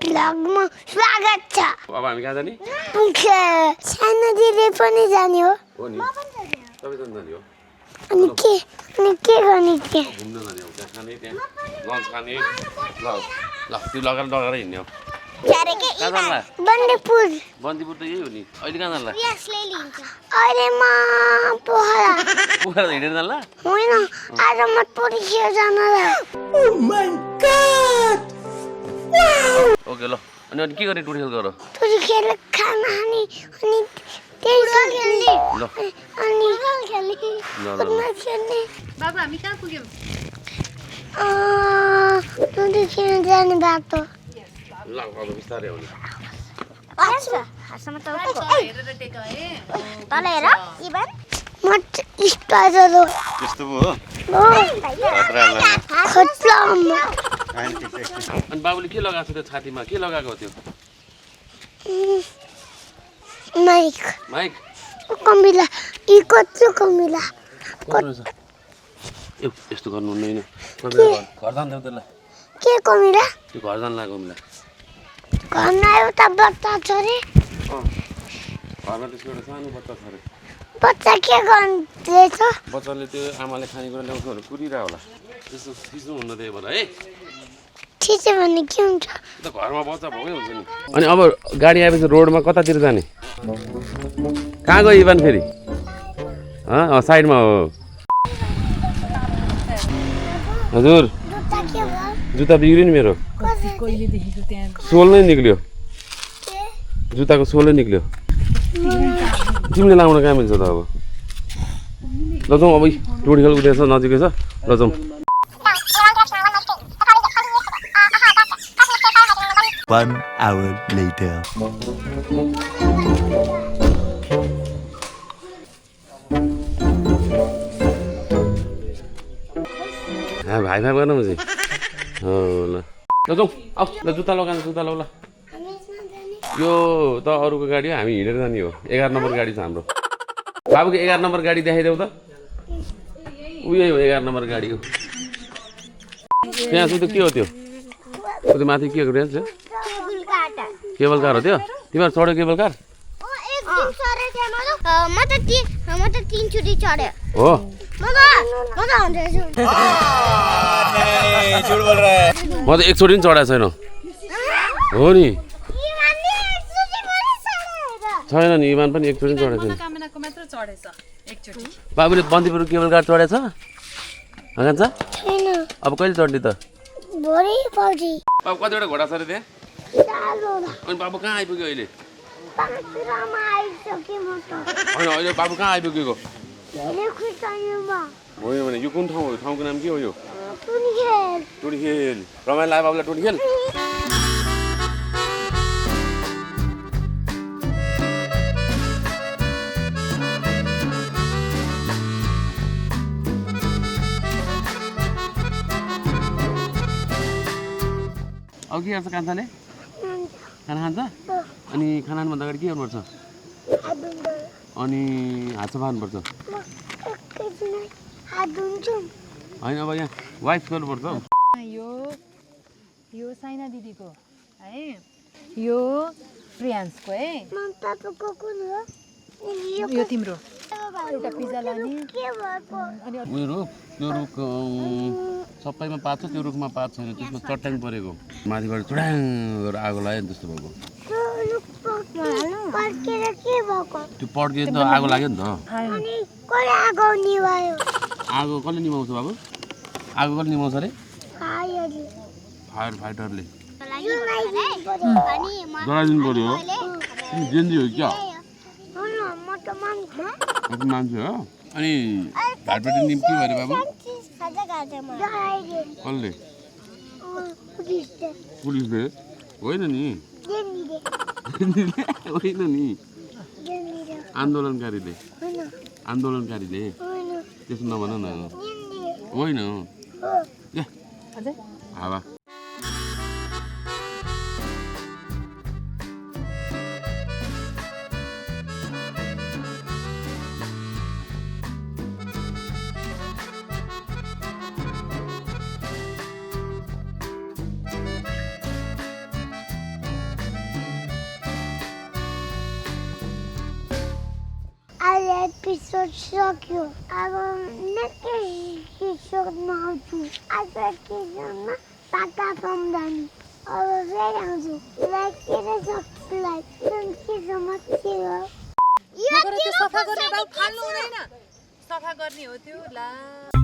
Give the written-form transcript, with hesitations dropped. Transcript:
भ्लगमा स्वागत छ। अब हामी कहाँ जाने? सानो दिदी पनि जाने हो। हो नि सबैजना जाने हो। अनि के गर्ने के? घुम्न जाने हो, त्यहाँ खाने, त्यहाँ लन्च खाने। ल ल त्यो लगाएर हिँड्ने हो। कहाँ जान्ला? बन्दीपुर त यही हो नि। अहिले कहाँ जान्ला? अहिले म पोखरा पोखरा हिँडेर जान्ला? होइन, आज म टोरी खेल जान ओके ल। अनि के गर्ने टुरी खेल गर? टोरी खेल खाना खाने अनि त्यही खेल्ने ल अनि खेल्ने। बाबा हामी कहाँ पुग्यौँ? टोरी खेल्न जाने बाटो। ल अब बिस्तारै आउने। तल हेर म स्टार हो। त्यस्तो पो हो? अनि बाबुले के लगाएको छ त्यो छातीमा? के लगाएको हो त्यो? माइक माइक कमिला ई कच्चो कमिला यस्तो गर्नु हुँदैन। घर जान्थ्यौ त्यसलाई? के कमिला? त्यो घर जान लाग्यो मिला। घरमा एउटा बच्चा छ रे। घरमा त्यसको एउटा सानो बच्चा छ अरे। बच्चा के गर्दैछ? बच्चाले त्यो आमाले खानेकुरा ल्याउँछ भने कुरिरहेको होला। त्यस्तो थिच्नु हुन्न त्यही भएर है। थिच्यो भने के हुन्छ? त घरमा बच्चा भएकै हुन्छ नि। अनि अब गाडी आएपछि रोडमा कतातिर जाने? कहाँ गयो इभान फेरि? साइडमा हो। हजुर जुत्ता के भयो? जुत्ता बिग्रियो नि मेरो। कहिलेदेखिको त्यहाँ सोल नै निक्ल्यो। जुत्ताको सोलै निक्ल्यो। तिमीले लाउन कहाँ मिल्छ त अब? ल जाउँ अब टोडी खेल उठेछ नजिकै छ। ल जाउँ। 1 hour later. भाइ भाइ गर्न चाहिँ हो ल ल जाउँ। आऊ ल जुत्ता लगाउनु जुत्ता लौ ल। यो त अरूको गाडी हो, हामी हिँडेर जाने हो। 11 नम्बर गाडी छ हाम्रो। बाबुको 11 नम्बर गाडी देखाइदेऊ त। उही हो 11 नम्बर गाडी हो। त्यहाँ चाहिँ के हो त्यो? त्यो माथि के गरिरहेछ? केबल कार हो त्यो? तिमीहरू चढ्यो केबल कार? म त 3 चोटी चढ्यो। हो म त एकचोटि पनि चढाएको छैन। हो नि छैन नि, इमान पनि एकचोटि पनि चढेको छैन। कामनाको मात्र चढेछ एकचोटि। बाबुले बन्दीपुर केबल कार चढाएको छ? हगान्छ? छैन। अब कहिले चढ्ने त? भोलि फौजी बाबु कतिवटा घोडा छ अरे त्यहाँ? चारवटा। अनि बाबु कहाँ आइपुग्यो अहिले? पाँचवटामा आइसकेँ म त। होइन अहिले बाबु कहाँ आइपुगेको? लेखुटाइमा होइन भने यो कुन ठाउँ हो? ठाउँको नाम के हो यो? टोरी खेल। टोडी खेल। रमाइलो लाग्यो बाबुलाई टोडी खेल? अब के गर्छ कान्छाले? खाना खान्छ? अनि खाना खानुभन्दा अगाडि के गर्नुपर्छ? अनि हात सफा गर्नुपर्छ? होइन अब यहाँ वाइफ गर्नुपर्छ हौ। यो साइना दिदीको है, यो प्रियान्सको है, यो तिम्रो। एउटा पिज्जा लाने अनि उयो रुख, त्यो रुख सबैमा पात छ, त्यो रुखमा पात छैन। त्यसमा चट्याङ परेको माथिबाट चुडाङ गरेर आगो लाग्यो नि, त्यस्तो भएको। त्यो पड्कियो नि त, आगो लाग्यो नि त। आगो कसले निभाउँछ बाबु? आगो कसले निभाउँछ अरे? फायर फाइटरले जलाइदिनु पर्यो हो। तिमी जेन्जी हो क्या? मान्छे हो। अनि भाटपट्टि निम के भयो बाबु? कसले? पुलिसले? होइन नि होइन नि, आन्दोलनकारीले। आन्दोलनकारीले त्यसो नभन न। होइन हावा। एपिसोड सक्यो अब नेक्स्ट एपिसोडमा आउँछु आज एपिसोडमा टाटा पाउँदैन अब फेरि आउँछु लाइक गरेर subscribe thank you so much सफा गर्ने बाउ फाल्नु हुँदैन सफा गर्ने हो त्यो ला